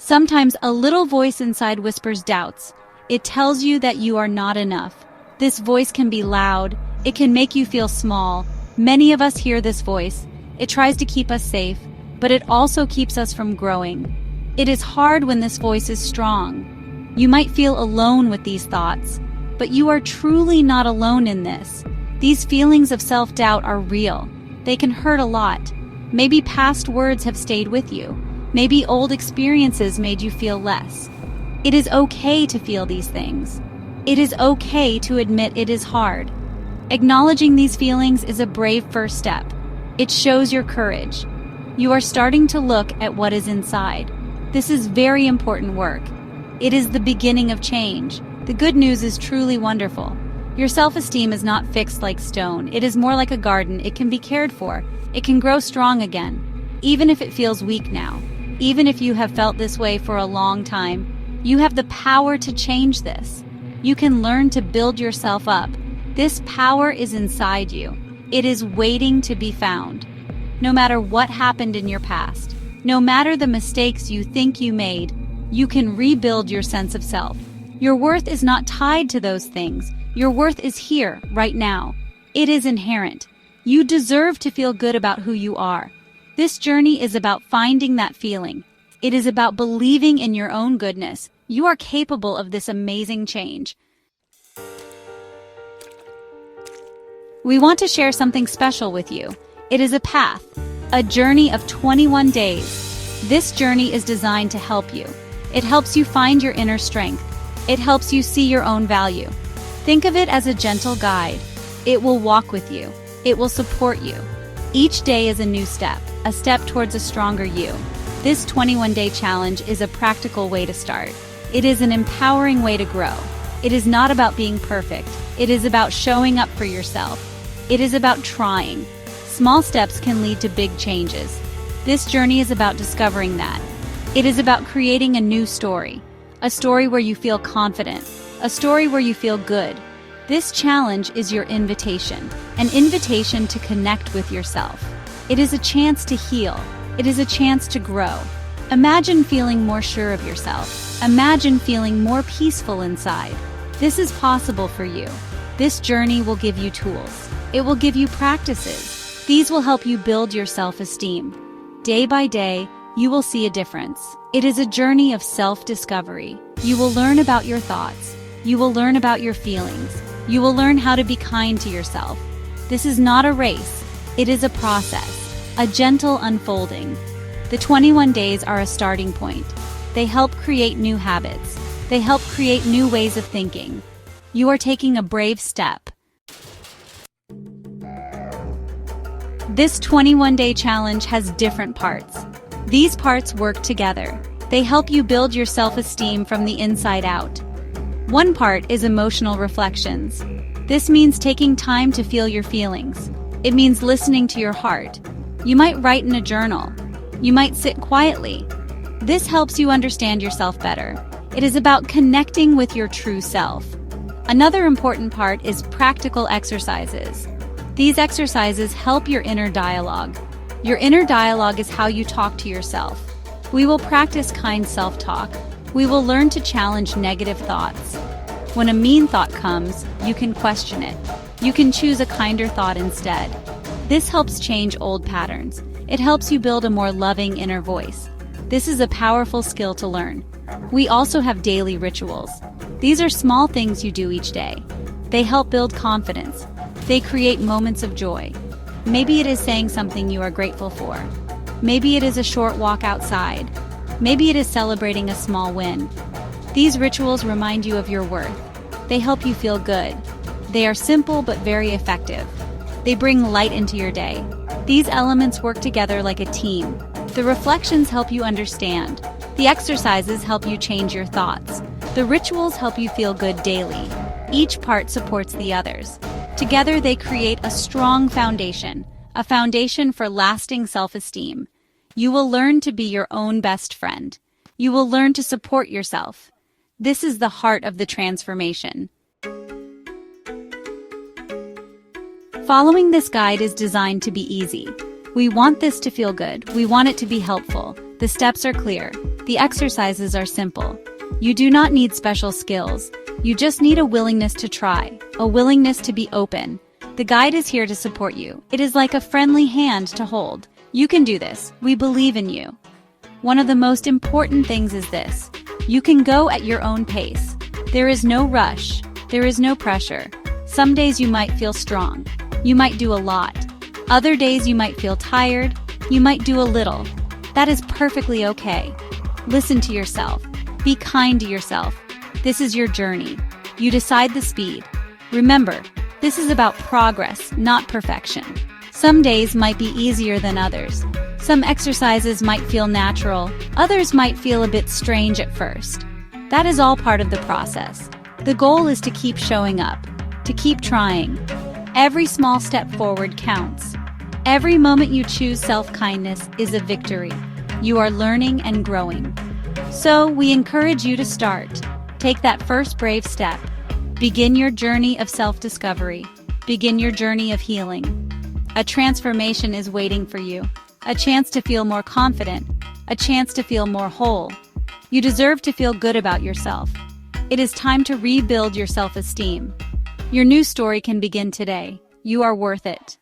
Sometimes a little voice inside whispers doubts. It tells you that you are not enough. This voice can be loud. It can make you feel small. Many of us hear this voice. It tries to keep us safe, but it also keeps us from growing. It is hard when this voice is strong. You might feel alone with these thoughts, but you are truly not alone in this. These feelings of self-doubt are real. They can hurt a lot. Maybe past words have stayed with you. Maybe old experiences made you feel less. It is okay to feel these things. It is okay to admit it is hard. Acknowledging these feelings is a brave first step. It shows your courage. You are starting to look at what is inside. This is very important work. It is the beginning of change. The good news is truly wonderful. Your self-esteem is not fixed like stone. It is more like a garden. It can be cared for. It can grow strong again, even if it feels weak now. Even if you have felt this way for a long time, you have the power to change this. You can learn to build yourself up. This power is inside you. It is waiting to be found. No matter what happened in your past, no matter the mistakes you think you made, you can rebuild your sense of self. Your worth is not tied to those things. Your worth is here, right now. It is inherent. You deserve to feel good about who you are. This journey is about finding that feeling. It is about believing in your own goodness. You are capable of this amazing change. We want to share something special with you. It is a path, a journey of 21 days. This journey is designed to help you. It helps you find your inner strength. It helps you see your own value. Think of it as a gentle guide. It will walk with you. It will support you. Each day is a new step, a step towards a stronger you. This 21-day challenge is a practical way to start. It is an empowering way to grow. It is not about being perfect. It is about showing up for yourself. It is about trying. Small steps can lead to big changes. This journey is about discovering that. It is about creating a new story. A story where you feel confident. A story where you feel good. This challenge is your invitation, an invitation to connect with yourself. It is a chance to heal. It is a chance to grow. Imagine feeling more sure of yourself. Imagine feeling more peaceful inside. This is possible for you. This journey will give you tools. It will give you practices. These will help you build your self-esteem. Day by day, you will see a difference. It is a journey of self-discovery. You will learn about your thoughts. You will learn about your feelings. You will learn how to be kind to yourself. This is not a race. It is a process, a gentle unfolding. The 21 days are a starting point. They help create new habits. They help create new ways of thinking. You are taking a brave step. This 21-day challenge has different parts. These parts work together. They help you build your self-esteem from the inside out. One part is emotional reflections. This means taking time to feel your feelings. It means listening to your heart. You might write in a journal. You might sit quietly. This helps you understand yourself better. It is about connecting with your true self. Another important part is practical exercises. These exercises help your inner dialogue. Your inner dialogue is how you talk to yourself. We will practice kind self-talk. We will learn to challenge negative thoughts. When a mean thought comes, you can question it. You can choose a kinder thought instead. This helps change old patterns. It helps you build a more loving inner voice. This is a powerful skill to learn. We also have daily rituals. These are small things you do each day. They help build confidence. They create moments of joy. Maybe it is saying something you are grateful for. Maybe it is a short walk outside. Maybe it is celebrating a small win. These rituals remind you of your worth. They help you feel good. They are simple but very effective. They bring light into your day. These elements work together like a team. The reflections help you understand. The exercises help you change your thoughts. The rituals help you feel good daily. Each part supports the others. Together they create a strong foundation, a foundation for lasting self-esteem. You will learn to be your own best friend. You will learn to support yourself. This is the heart of the transformation. Following this guide is designed to be easy. We want this to feel good. We want it to be helpful. The steps are clear. The exercises are simple. You do not need special skills. You just need a willingness to try, a willingness to be open. The guide is here to support you. It is like a friendly hand to hold. You can do this. We believe in you. One of the most important things is this. You can go at your own pace. There is no rush. There is no pressure. Some days you might feel strong. You might do a lot. Other days you might feel tired. You might do a little. That is perfectly okay. Listen to yourself. Be kind to yourself. This is your journey. You decide the speed. Remember, this is about progress, not perfection. Some days might be easier than others. Some exercises might feel natural. Others might feel a bit strange at first. That is all part of the process. The goal is to keep showing up, to keep trying. Every small step forward counts. Every moment you choose self-kindness is a victory. You are learning and growing. So, we encourage you to start. Take that first brave step. Begin your journey of self-discovery. Begin your journey of healing. A transformation is waiting for you. A chance to feel more confident. A chance to feel more whole. You deserve to feel good about yourself. It is time to rebuild your self-esteem. Your new story can begin today. You are worth it.